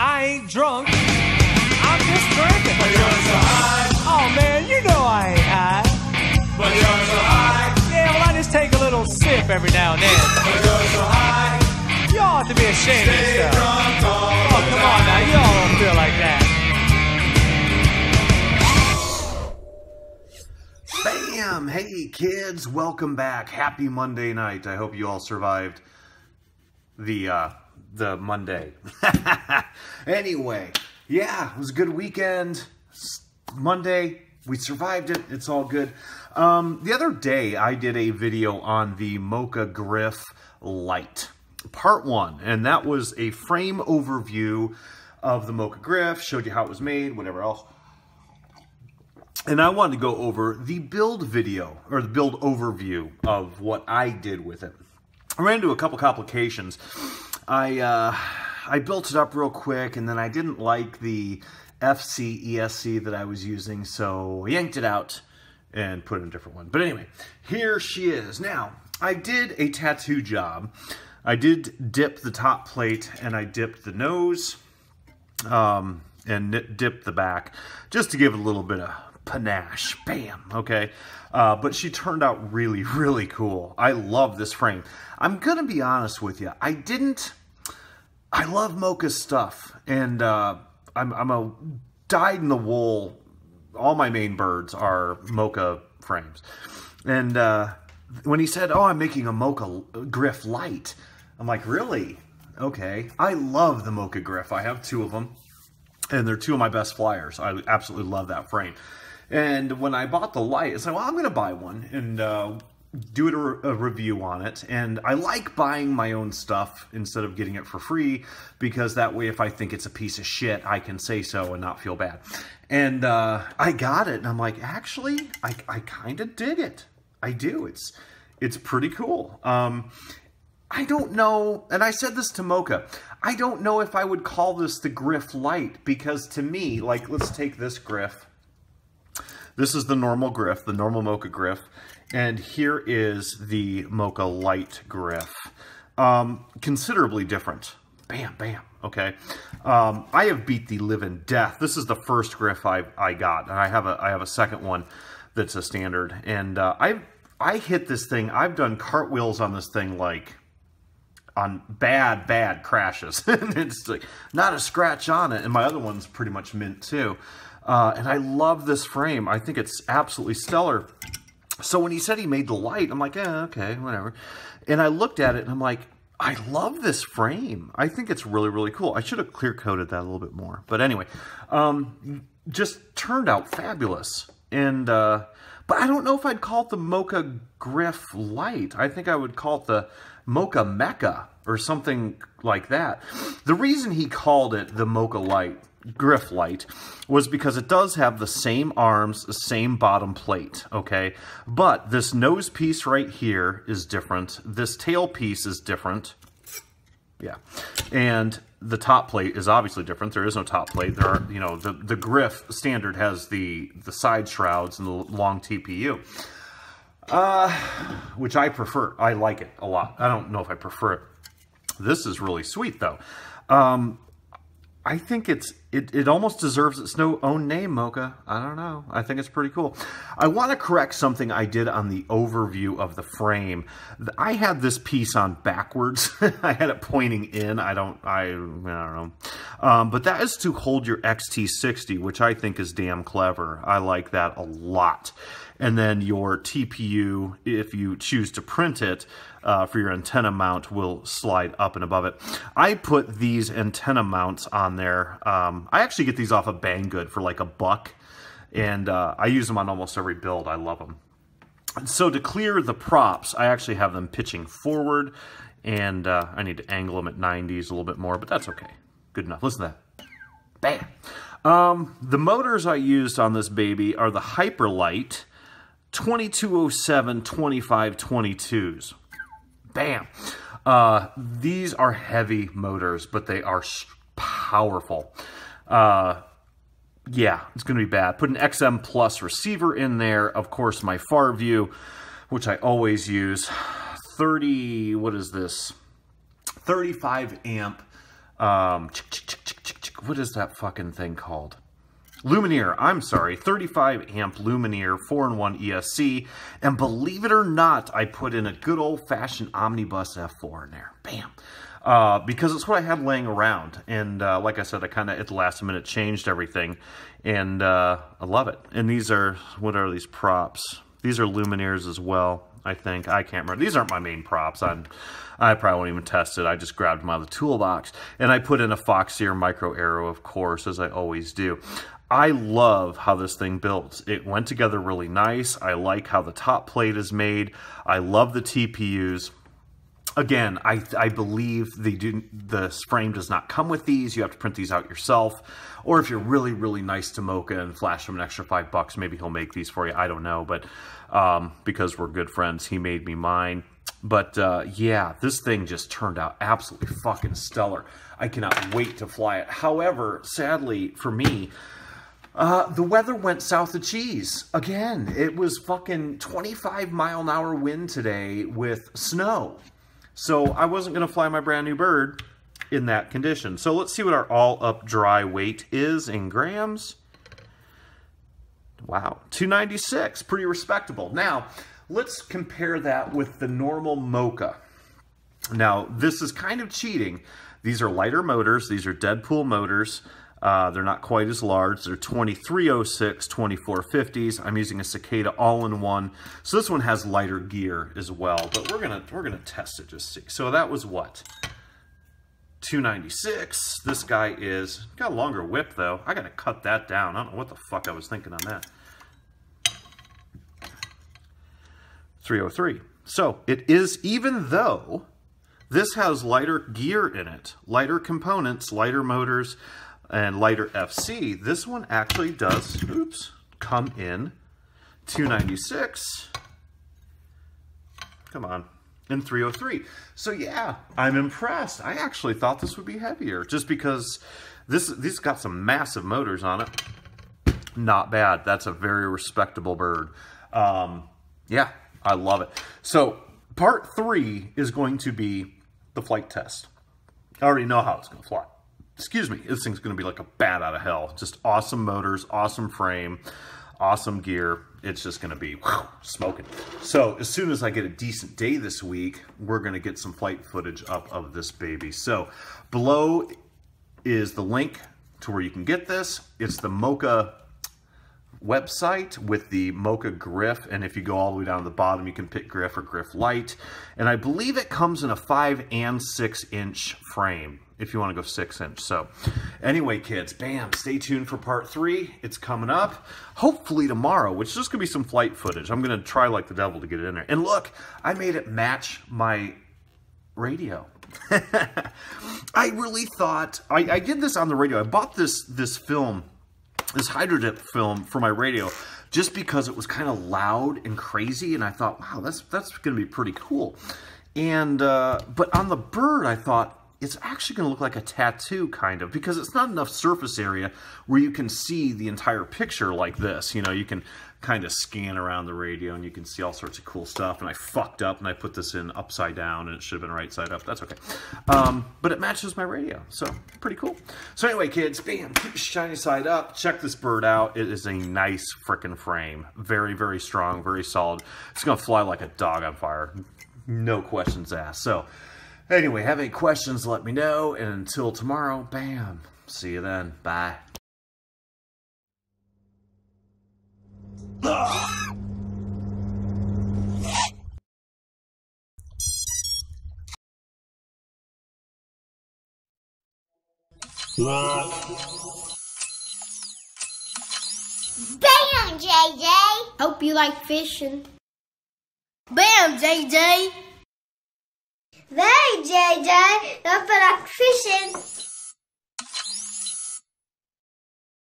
I ain't drunk. I'm just drinking. But you're so high. Oh man, you know I ain't high. But you're so high. Yeah, well I just take a little sip every now and then. But you're so high. You ought to be ashamed of Stay yourself. drunk all Oh, the come time. on now, you all don't feel like that. Bam! Hey kids, welcome back. Happy Monday night. I hope you all survived the Monday. Anyway, yeah, it was a good weekend. Monday, we survived it. It's all good. The other day, I did a video on the Moka Gryff Lite, part 1, and that was a frame overview of the Moka Gryff, showed you how it was made, whatever else. And I wanted to go over the build video, or the build overview of what I did with it. I ran into a couple complications. I built it up real quick, and then I didn't like the FC ESC that I was using, so I yanked it out and put in a different one. But anyway, here she is. Now, I did a tattoo job. I did dip the top plate, and I dipped the nose, and dipped the back, just to give it a little bit of panache. Bam. Okay. But she turned out really, really cool. I love this frame. I'm going to be honest with you. I love Moka's stuff. And I'm a dyed-in-the-wool. All my main birds are Moka frames. And when he said, oh, I'm making a Moka Gryff Lite, I'm like, really? Okay. I love the Moka Gryff. I have 2 of them. And they're 2 of my best flyers. I absolutely love that frame. And when I bought the Lite, it's like, well, I'm going to buy one and do a review on it. And I like buying my own stuff instead of getting it for free, because that way, if I think it's a piece of shit, I can say so and not feel bad. And I got it, and I'm like, actually, I kind of dig it. I do. It's pretty cool. I don't know, and I said this to Moka, I don't know if I would call this the Gryff Lite, because to me, like, let's take this Gryff. This is the normal Gryff, the normal Moka Gryff, and here is the Moka Lite Gryff. Considerably different. Bam, bam, okay. I have beat the living death. This is the first Gryff I got, and I have a second one that's a standard, and I hit this thing, I've done cartwheels on this thing, like, on bad crashes. It's like not a scratch on it, and my other one's pretty much mint too. And I love this frame. I think it's absolutely stellar. So when he said he made the Lite, I'm like, okay, whatever. And I looked at it and I'm like, I love this frame. I think it's really, really cool. I should have clear coated that a little bit more. But anyway, just turned out fabulous. And but I don't know if I'd call it the Moka Gryff Lite. I think I would call it the Moka Mecca or something like that. The reason he called it the Moka Gryff Lite was because it does have the same arms, the same bottom plate, okay? But this nose piece right here is different. This tail piece is different. Yeah. And the top plate is obviously different. There is no top plate. There are, you know, the Gryff standard has the side shrouds and the long TPU. Which I prefer. I like it a lot. I don't know if I prefer it. This is really sweet, though. I think it almost deserves its own name, Moka. I don't know. I think it's pretty cool. I want to correct something I did on the overview of the frame. I had this piece on backwards. I had it pointing in. I don't know. But that is to hold your XT60, which I think is damn clever. I like that a lot. And then your TPU, if you choose to print it, for your antenna mount, will slide up and above it. I put these antenna mounts on there. I actually get these off of Banggood for like $1, and I use them on almost every build. I love them. So to clear the props, I actually have them pitching forward, and I need to angle them at 90s a little bit more, but that's okay. Good enough. Listen to that. Bam! The motors I used on this baby are the Hyperlite 2207 2522s. Bam. These are heavy motors, but they are powerful. Yeah, it's going to be bad. Put an XM Plus receiver in there. Of course, my far view, which I always use. 35 amp what is that fucking thing called? Lumineer, I'm sorry, 35 amp Lumineer 4-in-1 ESC, and believe it or not, I put in a good old-fashioned Omnibus F4 in there. Bam! Because it's what I had laying around, and like I said, I kind of at the last minute changed everything, and I love it. And these are, what are these props? These are Lumineers as well, I think. I can't remember. These aren't my main props. I probably won't even test it. I just grabbed them out of the toolbox, and I put in a Foxeer Micro Arrow, of course, as I always do. I love how this thing builds. It went together really nice. I like how the top plate is made. I love the TPUs. Again, I believe the frame does not come with these. You have to print these out yourself. Or if you're really, really nice to Moka and flash him an extra $5, maybe he'll make these for you. I don't know, but because we're good friends, he made me mine. But yeah, this thing just turned out absolutely fucking stellar. I cannot wait to fly it. However, sadly for me, the weather went south of cheese. Again, it was fucking 25-mile-an-hour wind today with snow. So I wasn't going to fly my brand new bird in that condition. So let's see what our all-up dry weight is in grams. Wow, 296, pretty respectable. Now, let's compare that with the normal Moka. Now, this is kind of cheating. These are lighter motors. These are Deadpool motors. They're not quite as large. They're 2306, 2450s. I'm using a Cicada all-in-one. So this one has lighter gear as well. But we're gonna test it just to see. So that was what? 296. This guy is got a longer whip though. I gotta cut that down. I don't know what the fuck I was thinking on that. 303. So it is, even though this has lighter gear in it, lighter components, lighter motors, and lighter FC, this one actually does, oops, come in 296. Come on, in 303. So yeah, I'm impressed. I actually thought this would be heavier, just because this got some massive motors on it. Not bad. That's a very respectable bird. Yeah, I love it. So part 3 is going to be the flight test. I already know how it's going to fly. Excuse me, this thing's going to be like a bat out of hell. Just awesome motors, awesome frame, awesome gear. It's just going to be smoking. So as soon as I get a decent day this week, we're going to get some flight footage up of this baby. So below is the link to where you can get this. It's the Moka website with the Moka Gryff, and if you go all the way down to the bottom, you can pick Gryff or Gryff Lite, and I believe it comes in a 5 and 6 inch frame if you want to go 6 inch. So anyway, kids, bam, stay tuned for part 3. It's coming up hopefully tomorrow, which is just gonna be some flight footage. I'm gonna try like the devil to get it in there. And look, I made it match my radio. I really thought I did this on the radio. I bought this film, this Hydrodip film for my radio, just because it was kind of loud and crazy, and I thought, wow, that's going to be pretty cool. And but on the bird, I thought it's actually going to look like a tattoo, kind of, because it's not enough surface area where you can see the entire picture like this. You know, you can kind of scan around the radio and you can see all sorts of cool stuff. And I fucked up and I put this in upside down, and it should have been right side up. That's okay. But it matches my radio, so pretty cool. So anyway, kids, bam, keep your shiny side up. Check this bird out. It is a nice frickin' frame. Very, very strong, very solid. It's going to fly like a dog on fire. No questions asked. So anyway, have any questions, let me know. And until tomorrow, bam. See you then. Bye. Bam, JJ! Hope you like fishing. Bam, JJ! Hey, JJ! Hope you like fishing.